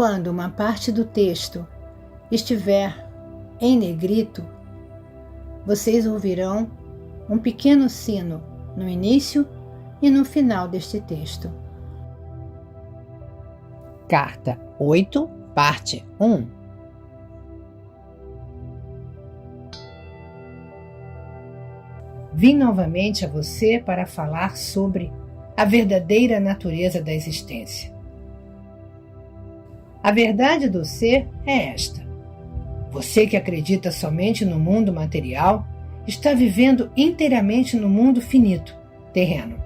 quando uma parte do texto estiver em negrito, vocês ouvirão um pequeno sino no início e no final deste texto. Carta 8, parte 1. Vim novamente a você para falar sobre a verdadeira natureza da existência. A verdade do ser é esta: você que acredita somente no mundo material está vivendo inteiramente no mundo finito, terreno.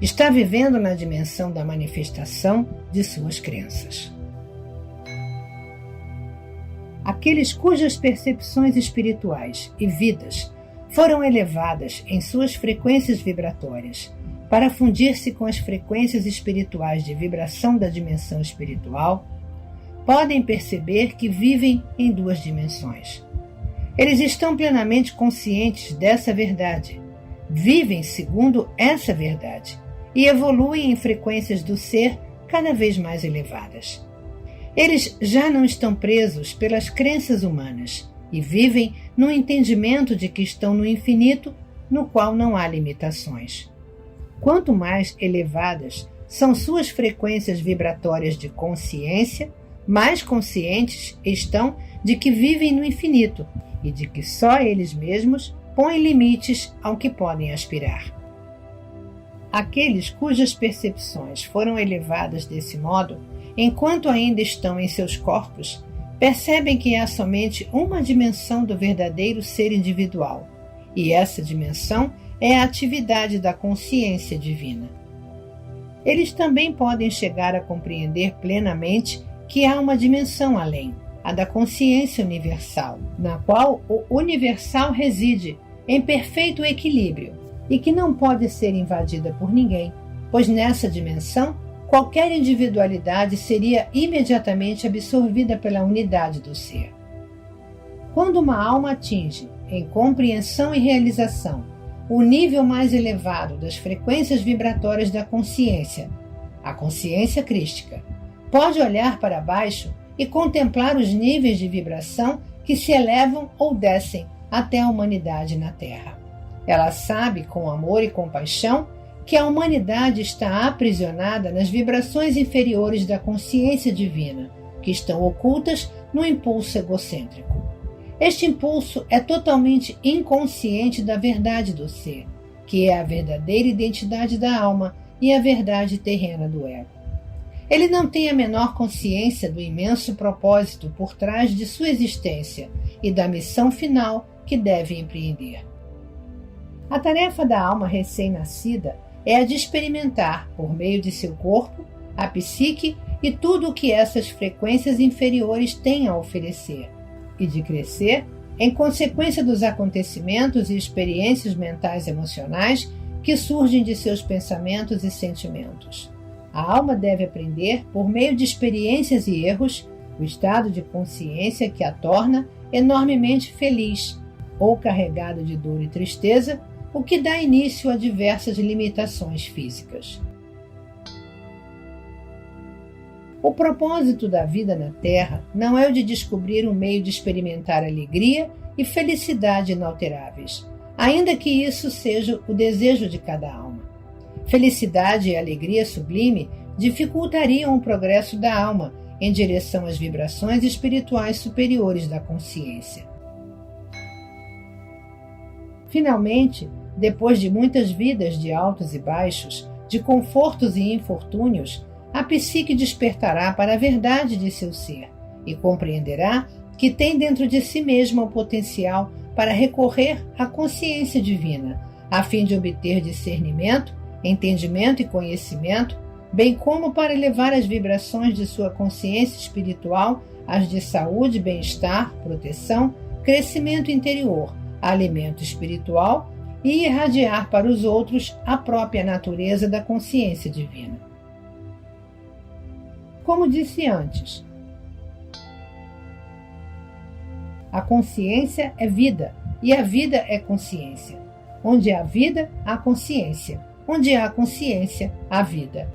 Está vivendo na dimensão da manifestação de suas crenças. Aqueles cujas percepções espirituais e vidas foram elevadas em suas frequências vibratórias para fundir-se com as frequências espirituais de vibração da dimensão espiritual, podem perceber que vivem em duas dimensões. Eles estão plenamente conscientes dessa verdade, vivem segundo essa verdade e evoluem em frequências do ser cada vez mais elevadas. Eles já não estão presos pelas crenças humanas e vivem no entendimento de que estão no infinito, no qual não há limitações. Quanto mais elevadas são suas frequências vibratórias de consciência, mais conscientes estão de que vivem no infinito e de que só eles mesmos põem limites ao que podem aspirar. Aqueles cujas percepções foram elevadas desse modo, enquanto ainda estão em seus corpos, percebem que há somente uma dimensão do verdadeiro ser individual, e essa dimensão é a atividade da consciência divina. Eles também podem chegar a compreender plenamente que há uma dimensão além, a da consciência universal, na qual o universal reside em perfeito equilíbrio e que não pode ser invadida por ninguém, pois nessa dimensão qualquer individualidade seria imediatamente absorvida pela unidade do ser. Quando uma alma atinge, em compreensão e realização, o nível mais elevado das frequências vibratórias da consciência, a consciência crística, pode olhar para baixo e contemplar os níveis de vibração que se elevam ou descem até a humanidade na Terra. Ela sabe, com amor e compaixão, que a humanidade está aprisionada nas vibrações inferiores da consciência divina, que estão ocultas no impulso egocêntrico. Este impulso é totalmente inconsciente da verdade do ser, que é a verdadeira identidade da alma e a verdade terrena do ego. Ele não tem a menor consciência do imenso propósito por trás de sua existência e da missão final que deve empreender. A tarefa da alma recém-nascida é a de experimentar, por meio de seu corpo, a psique e tudo o que essas frequências inferiores têm a oferecer, e de crescer em consequência dos acontecimentos e experiências mentais e emocionais que surgem de seus pensamentos e sentimentos. A alma deve aprender, por meio de experiências e erros, o estado de consciência que a torna enormemente feliz, ou carregada de dor e tristeza, o que dá início a diversas limitações físicas. O propósito da vida na Terra não é o de descobrir um meio de experimentar alegria e felicidade inalteráveis, ainda que isso seja o desejo de cada alma. Felicidade e alegria sublime dificultariam o progresso da alma em direção às vibrações espirituais superiores da consciência. Finalmente, depois de muitas vidas de altos e baixos, de confortos e infortúnios, a psique despertará para a verdade de seu ser e compreenderá que tem dentro de si mesma o potencial para recorrer à consciência divina, a fim de obter discernimento, entendimento e conhecimento, bem como para elevar as vibrações de sua consciência espiritual às de saúde, bem-estar, proteção, crescimento interior, alimento espiritual e irradiar para os outros a própria natureza da consciência divina. Como disse antes, a consciência é vida e a vida é consciência. Onde há vida, há consciência. Onde há consciência, há vida.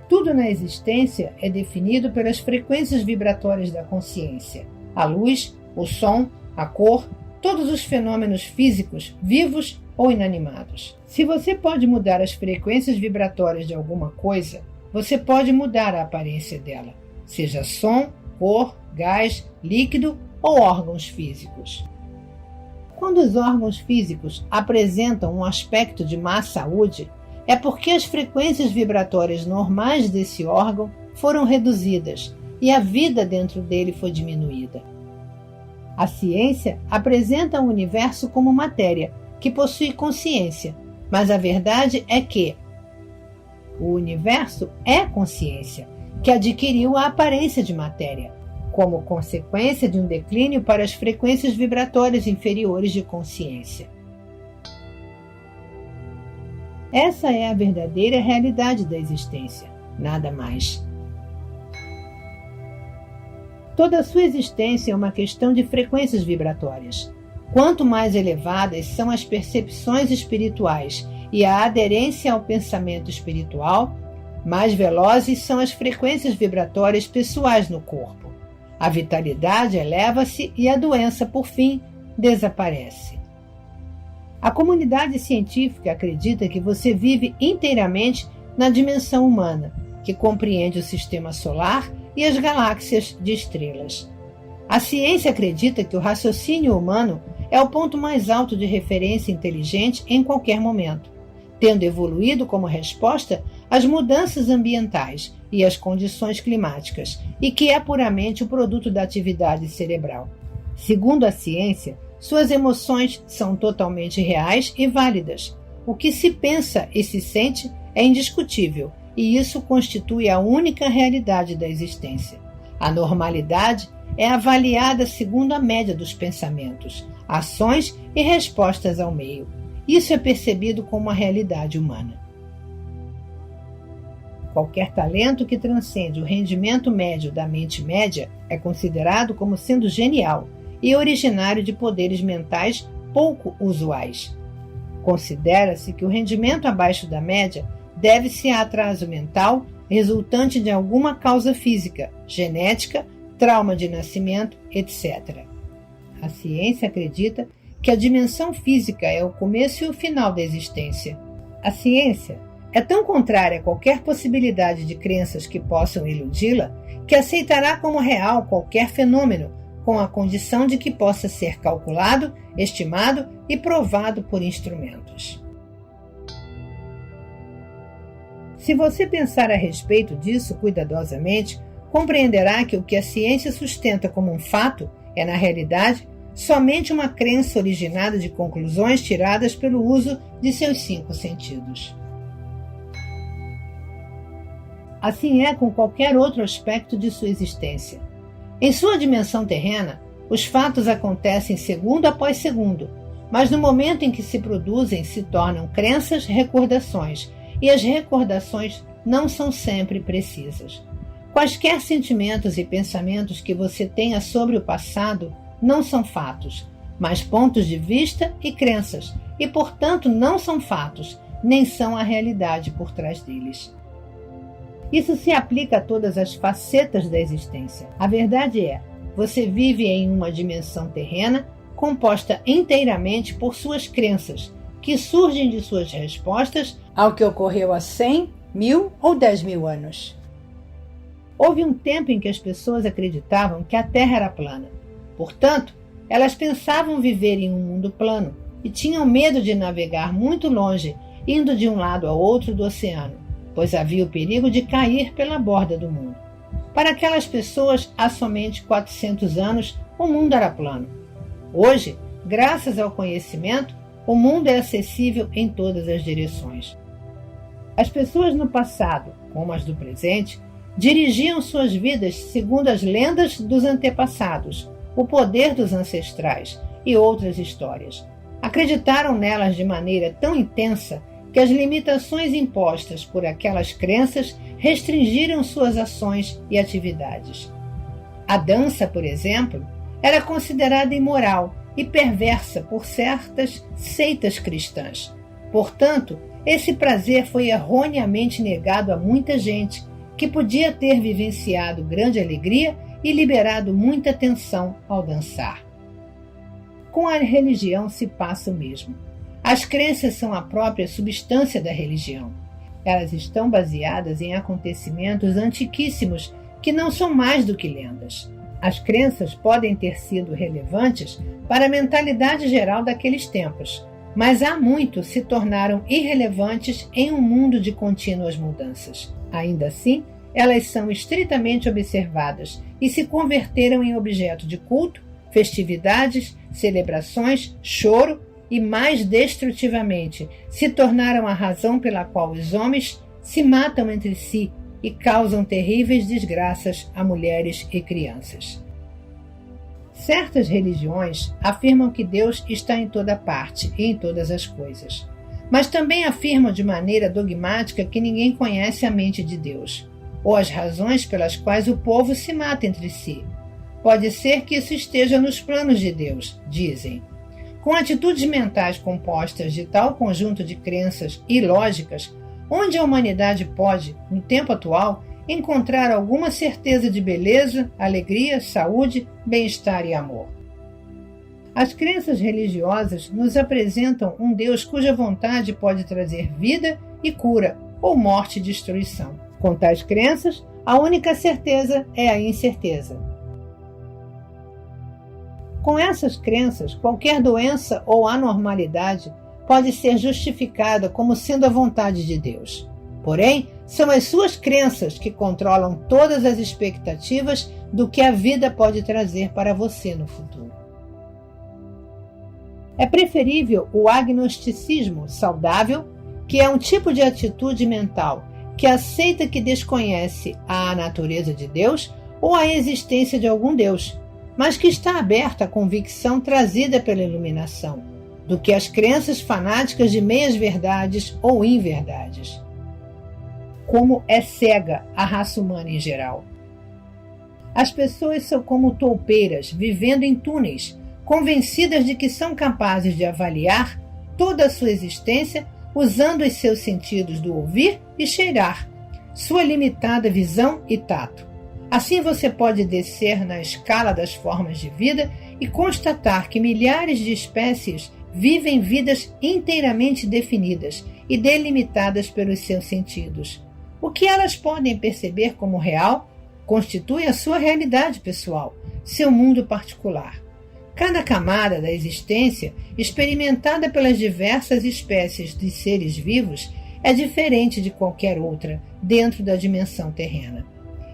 Tudo na existência é definido pelas frequências vibratórias da consciência. A luz, o som, a cor, todos os fenômenos físicos, vivos ou inanimados. Se você pode mudar as frequências vibratórias de alguma coisa, você pode mudar a aparência dela, seja som, cor, gás, líquido ou órgãos físicos. Quando os órgãos físicos apresentam um aspecto de má saúde, é porque as frequências vibratórias normais desse órgão foram reduzidas e a vida dentro dele foi diminuída. A ciência apresenta o universo como matéria, que possui consciência, mas a verdade é que o universo é consciência, que adquiriu a aparência de matéria, como consequência de um declínio para as frequências vibratórias inferiores de consciência. Essa é a verdadeira realidade da existência, nada mais. Toda a sua existência é uma questão de frequências vibratórias. Quanto mais elevadas são as percepções espirituais e a aderência ao pensamento espiritual, mais velozes são as frequências vibratórias pessoais no corpo. A vitalidade eleva-se e a doença, por fim, desaparece. A comunidade científica acredita que você vive inteiramente na dimensão humana, que compreende o sistema solar e as galáxias de estrelas. A ciência acredita que o raciocínio humano é o ponto mais alto de referência inteligente em qualquer momento, tendo evoluído como resposta às mudanças ambientais e às condições climáticas, e que é puramente o produto da atividade cerebral. Segundo a ciência, suas emoções são totalmente reais e válidas. O que se pensa e se sente é indiscutível, e isso constitui a única realidade da existência. A normalidade é avaliada segundo a média dos pensamentos, ações e respostas ao meio. Isso é percebido como a realidade humana. Qualquer talento que transcende o rendimento médio da mente média é considerado como sendo genial e originário de poderes mentais pouco usuais. Considera-se que o rendimento abaixo da média deve-se a atraso mental resultante de alguma causa física, genética, trauma de nascimento, etc. A ciência acredita que a dimensão física é o começo e o final da existência. A ciência é tão contrária a qualquer possibilidade de crenças que possam iludi-la que aceitará como real qualquer fenômeno, com a condição de que possa ser calculado, estimado e provado por instrumentos. Se você pensar a respeito disso cuidadosamente, compreenderá que o que a ciência sustenta como um fato é, na realidade, somente uma crença originada de conclusões tiradas pelo uso de seus 5 sentidos. Assim é com qualquer outro aspecto de sua existência. Em sua dimensão terrena, os fatos acontecem segundo após segundo, mas no momento em que se produzem se tornam crenças, recordações, e as recordações não são sempre precisas. Quaisquer sentimentos e pensamentos que você tenha sobre o passado não são fatos, mas pontos de vista e crenças, e portanto não são fatos, nem são a realidade por trás deles. Isso se aplica a todas as facetas da existência. A verdade é, você vive em uma dimensão terrena composta inteiramente por suas crenças, que surgem de suas respostas ao que ocorreu há 100, 1000 ou 10.000 anos. Houve um tempo em que as pessoas acreditavam que a Terra era plana. Portanto, elas pensavam viver em um mundo plano e tinham medo de navegar muito longe, indo de um lado ao outro do oceano, pois havia o perigo de cair pela borda do mundo. Para aquelas pessoas, há somente 400 anos, o mundo era plano. Hoje, graças ao conhecimento, o mundo é acessível em todas as direções. As pessoas no passado, como as do presente, dirigiam suas vidas segundo as lendas dos antepassados, o poder dos ancestrais e outras histórias. Acreditaram nelas de maneira tão intensa que as limitações impostas por aquelas crenças restringiram suas ações e atividades. A dança, por exemplo, era considerada imoral e perversa por certas seitas cristãs. Portanto, esse prazer foi erroneamente negado a muita gente que podia ter vivenciado grande alegria e liberado muita tensão ao dançar. Com a religião se passa o mesmo. As crenças são a própria substância da religião. Elas estão baseadas em acontecimentos antiquíssimos que não são mais do que lendas. As crenças podem ter sido relevantes para a mentalidade geral daqueles tempos, mas há muito se tornaram irrelevantes em um mundo de contínuas mudanças. Ainda assim, elas são estritamente observadas e se converteram em objeto de culto, festividades, celebrações, choro e, mais destrutivamente, se tornaram a razão pela qual os homens se matam entre si e causam terríveis desgraças a mulheres e crianças. Certas religiões afirmam que Deus está em toda parte e em todas as coisas, mas também afirmam de maneira dogmática que ninguém conhece a mente de Deus, ou as razões pelas quais o povo se mata entre si. Pode ser que isso esteja nos planos de Deus, dizem. Com atitudes mentais compostas de tal conjunto de crenças ilógicas, onde a humanidade pode, no tempo atual, encontrar alguma certeza de beleza, alegria, saúde, bem-estar e amor. As crenças religiosas nos apresentam um Deus cuja vontade pode trazer vida e cura, ou morte e destruição. Com tais crenças, a única certeza é a incerteza. Com essas crenças, qualquer doença ou anormalidade pode ser justificada como sendo a vontade de Deus. Porém, são as suas crenças que controlam todas as expectativas do que a vida pode trazer para você no futuro. É preferível o agnosticismo saudável, que é um tipo de atitude mental que aceita que desconhece a natureza de Deus ou a existência de algum Deus, mas que está aberta à convicção trazida pela iluminação, do que as crenças fanáticas de meias-verdades ou inverdades. Como é cega a raça humana em geral. As pessoas são como toupeiras, vivendo em túneis, convencidas de que são capazes de avaliar toda a sua existência usando os seus sentidos do ouvir e cheirar, sua limitada visão e tato. Assim você pode descer na escala das formas de vida e constatar que milhares de espécies vivem vidas inteiramente definidas e delimitadas pelos seus sentidos. O que elas podem perceber como real constitui a sua realidade pessoal, seu mundo particular. Cada camada da existência, experimentada pelas diversas espécies de seres vivos, é diferente de qualquer outra dentro da dimensão terrena.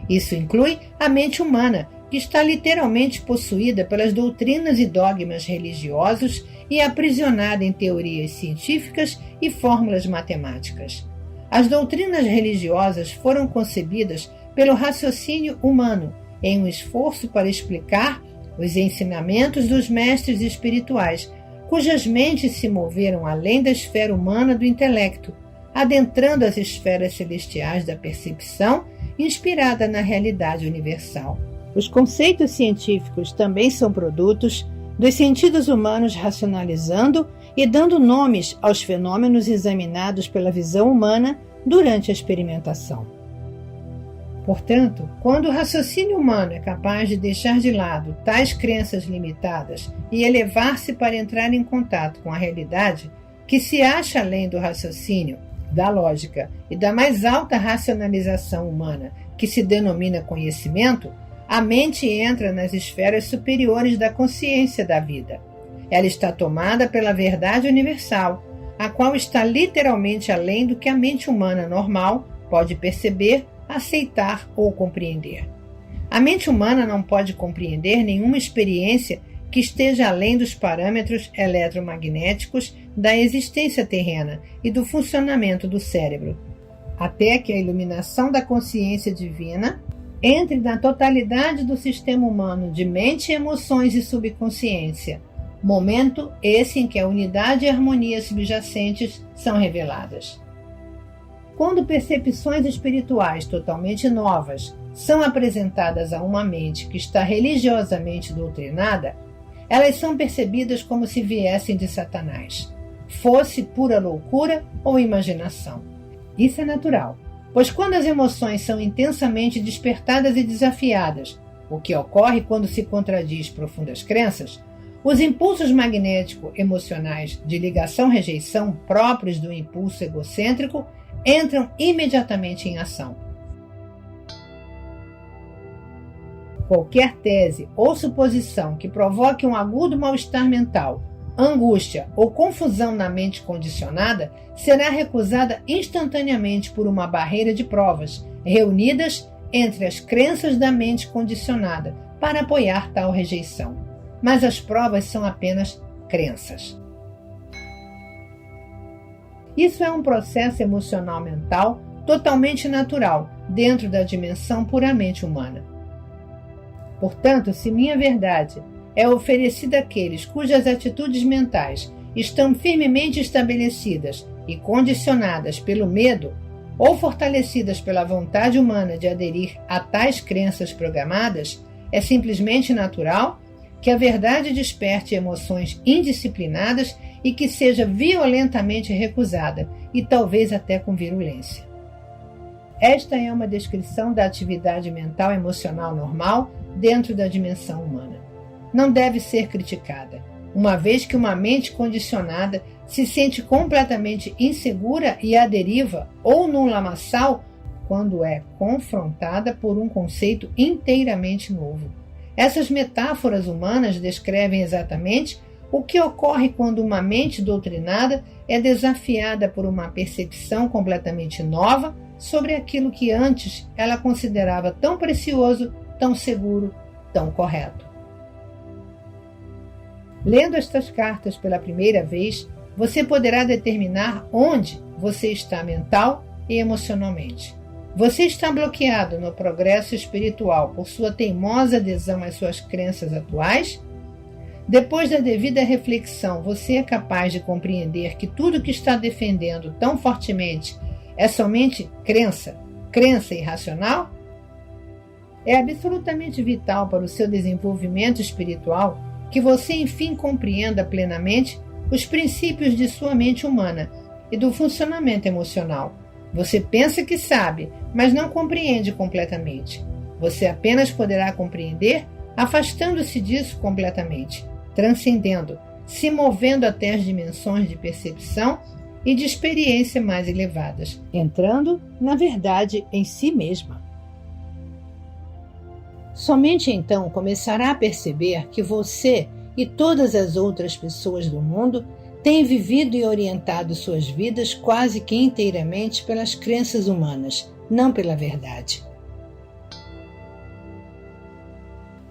Isso inclui a mente humana, que está literalmente possuída pelas doutrinas e dogmas religiosos e aprisionada em teorias científicas e fórmulas matemáticas. As doutrinas religiosas foram concebidas pelo raciocínio humano em um esforço para explicar os ensinamentos dos mestres espirituais, cujas mentes se moveram além da esfera humana do intelecto, adentrando as esferas celestiais da percepção, inspirada na realidade universal. Os conceitos científicos também são produtos dos sentidos humanos racionalizando e dando nomes aos fenômenos examinados pela visão humana durante a experimentação. Portanto, quando o raciocínio humano é capaz de deixar de lado tais crenças limitadas e elevar-se para entrar em contato com a realidade, que se acha além do raciocínio, da lógica e da mais alta racionalização humana, que se denomina conhecimento, a mente entra nas esferas superiores da consciência da vida. Ela está tomada pela verdade universal, a qual está literalmente além do que a mente humana normal pode perceber, aceitar ou compreender. A mente humana não pode compreender nenhuma experiência que esteja além dos parâmetros eletromagnéticos da existência terrena e do funcionamento do cérebro, até que a iluminação da consciência divina entre na totalidade do sistema humano de mente, emoções e subconsciência, momento esse em que a unidade e a harmonia subjacentes são reveladas. Quando percepções espirituais totalmente novas são apresentadas a uma mente que está religiosamente doutrinada, elas são percebidas como se viessem de Satanás, fosse pura loucura ou imaginação. Isso é natural. Pois quando as emoções são intensamente despertadas e desafiadas, o que ocorre quando se contradiz profundas crenças, os impulsos magnético-emocionais de ligação-rejeição próprios do impulso egocêntrico entram imediatamente em ação. Qualquer tese ou suposição que provoque um agudo mal-estar mental, angústia ou confusão na mente condicionada será recusada instantaneamente por uma barreira de provas, reunidas entre as crenças da mente condicionada para apoiar tal rejeição. Mas as provas são apenas crenças. Isso é um processo emocional mental totalmente natural dentro da dimensão puramente humana. Portanto, se minha verdade é oferecida àqueles cujas atitudes mentais estão firmemente estabelecidas e condicionadas pelo medo ou fortalecidas pela vontade humana de aderir a tais crenças programadas, é simplesmente natural que a verdade desperte emoções indisciplinadas e que seja violentamente recusada, e talvez até com virulência. Esta é uma descrição da atividade mental emocional normal dentro da dimensão humana. Não deve ser criticada, uma vez que uma mente condicionada se sente completamente insegura e à deriva ou num lamaçal quando é confrontada por um conceito inteiramente novo. Essas metáforas humanas descrevem exatamente o que ocorre quando uma mente doutrinada é desafiada por uma percepção completamente nova sobre aquilo que antes ela considerava tão precioso, tão seguro, tão correto. Lendo estas cartas pela primeira vez, você poderá determinar onde você está mental e emocionalmente. Você está bloqueado no progresso espiritual por sua teimosa adesão às suas crenças atuais? Depois da devida reflexão, você é capaz de compreender que tudo que está defendendo tão fortemente é somente crença irracional? É absolutamente vital para o seu desenvolvimento espiritual que você enfim compreenda plenamente os princípios de sua mente humana e do funcionamento emocional. Você pensa que sabe, mas não compreende completamente. Você apenas poderá compreender afastando-se disso completamente, transcendendo, se movendo até as dimensões de percepção e de experiência mais elevadas, entrando, na verdade, em si mesma. Somente então começará a perceber que você e todas as outras pessoas do mundo têm vivido e orientado suas vidas quase que inteiramente pelas crenças humanas, não pela verdade.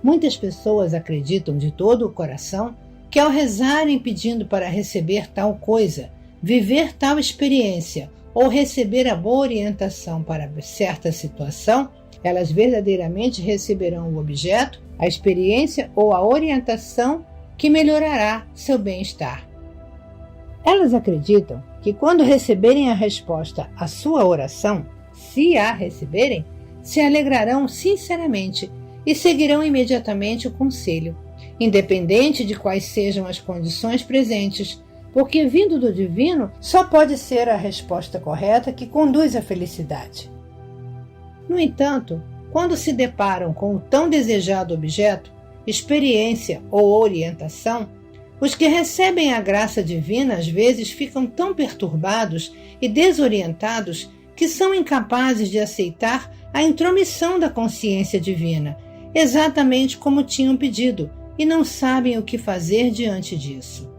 Muitas pessoas acreditam de todo o coração que ao rezarem pedindo para receber tal coisa, viver tal experiência ou receber a boa orientação para certa situação, elas verdadeiramente receberão o objeto, a experiência ou a orientação que melhorará seu bem-estar. Elas acreditam que quando receberem a resposta à sua oração, se a receberem, se alegrarão sinceramente e seguirão imediatamente o conselho, independente de quais sejam as condições presentes, porque vindo do divino só pode ser a resposta correta que conduz à felicidade. No entanto, quando se deparam com o tão desejado objeto, experiência ou orientação, os que recebem a graça divina às vezes ficam tão perturbados e desorientados que são incapazes de aceitar a intromissão da consciência divina, exatamente como tinham pedido, e não sabem o que fazer diante disso.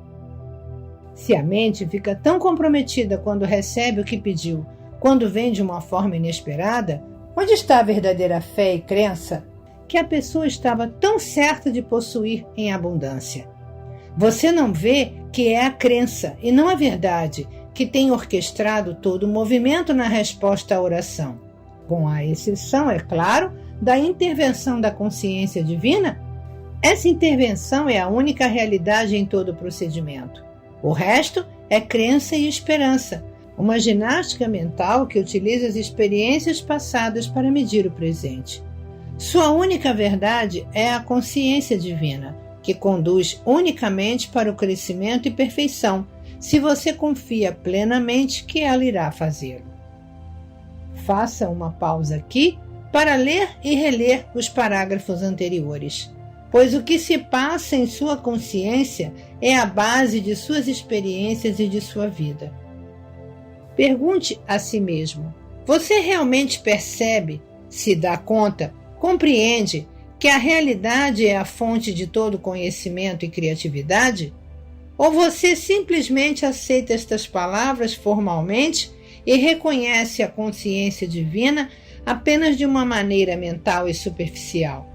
Se a mente fica tão comprometida quando recebe o que pediu, quando vem de uma forma inesperada, onde está a verdadeira fé e crença que a pessoa estava tão certa de possuir em abundância? Você não vê que é a crença e não a verdade que tem orquestrado todo o movimento na resposta à oração, com a exceção, é claro, da intervenção da consciência divina? Essa intervenção é a única realidade em todo o procedimento. O resto é crença e esperança, uma ginástica mental que utiliza as experiências passadas para medir o presente. Sua única verdade é a consciência divina, que conduz unicamente para o crescimento e perfeição, se você confia plenamente que ela irá fazê-lo. Faça uma pausa aqui para ler e reler os parágrafos anteriores, pois o que se passa em sua consciência é a base de suas experiências e de sua vida. Pergunte a si mesmo: você realmente percebe, se dá conta, compreende que a realidade é a fonte de todo conhecimento e criatividade? Ou você simplesmente aceita estas palavras formalmente e reconhece a consciência divina apenas de uma maneira mental e superficial?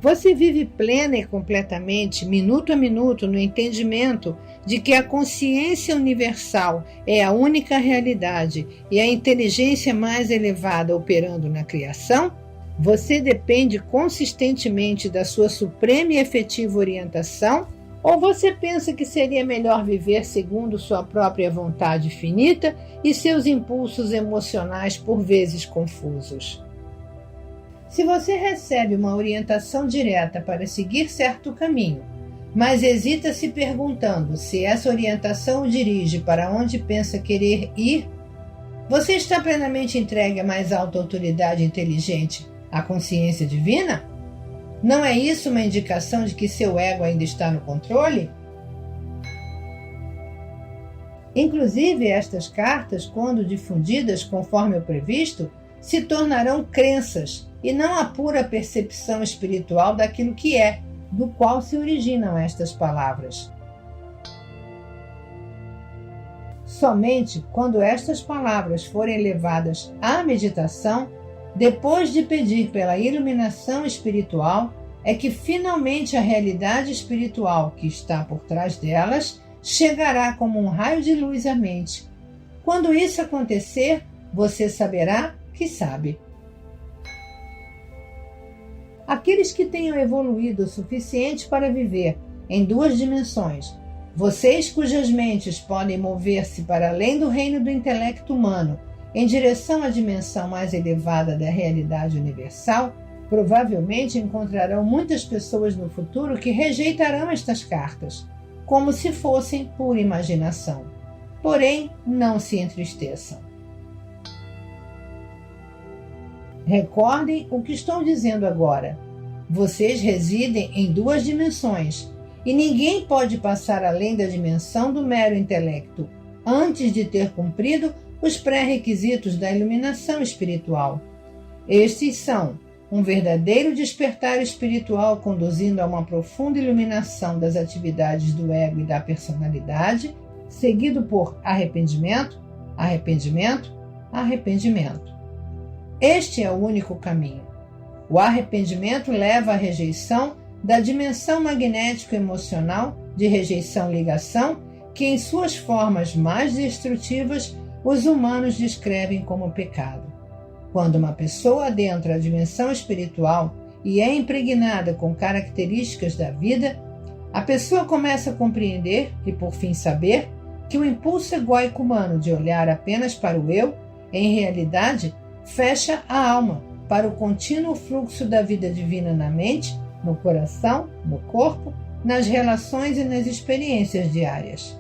Você vive plena e completamente, minuto a minuto, no entendimento de que a consciência universal é a única realidade e a inteligência mais elevada operando na criação? Você depende consistentemente da sua suprema e efetiva orientação? Ou você pensa que seria melhor viver segundo sua própria vontade finita e seus impulsos emocionais por vezes confusos? Se você recebe uma orientação direta para seguir certo caminho, mas hesita se perguntando se essa orientação o dirige para onde pensa querer ir, você está plenamente entregue à mais alta autoridade inteligente, a consciência divina? Não é isso uma indicação de que seu ego ainda está no controle? Inclusive, estas cartas, quando difundidas conforme o previsto, se tornarão crenças e não a pura percepção espiritual daquilo que é, do qual se originam estas palavras. Somente quando estas palavras forem levadas à meditação, depois de pedir pela iluminação espiritual, é que finalmente a realidade espiritual que está por trás delas chegará como um raio de luz à mente. Quando isso acontecer, você saberá que sabe. Aqueles que tenham evoluído o suficiente para viver em 2 dimensões, vocês cujas mentes podem mover-se para além do reino do intelecto humano, em direção à dimensão mais elevada da realidade universal, provavelmente encontrarão muitas pessoas no futuro que rejeitarão estas cartas, como se fossem pura imaginação. Porém, não se entristeçam. Recordem o que estou dizendo agora. Vocês residem em 2 dimensões e ninguém pode passar além da dimensão do mero intelecto antes de ter cumprido os pré-requisitos da iluminação espiritual. Estes são um verdadeiro despertar espiritual conduzindo a uma profunda iluminação das atividades do ego e da personalidade, seguido por arrependimento, arrependimento, arrependimento. Este é o único caminho. O arrependimento leva à rejeição da dimensão magnético-emocional de rejeição-ligação que, em suas formas mais destrutivas, os humanos descrevem como pecado. Quando uma pessoa adentra a dimensão espiritual e é impregnada com características da vida, a pessoa começa a compreender e, por fim, saber que o impulso egóico humano de olhar apenas para o eu, em realidade, fecha a alma para o contínuo fluxo da vida divina na mente, no coração, no corpo, nas relações e nas experiências diárias.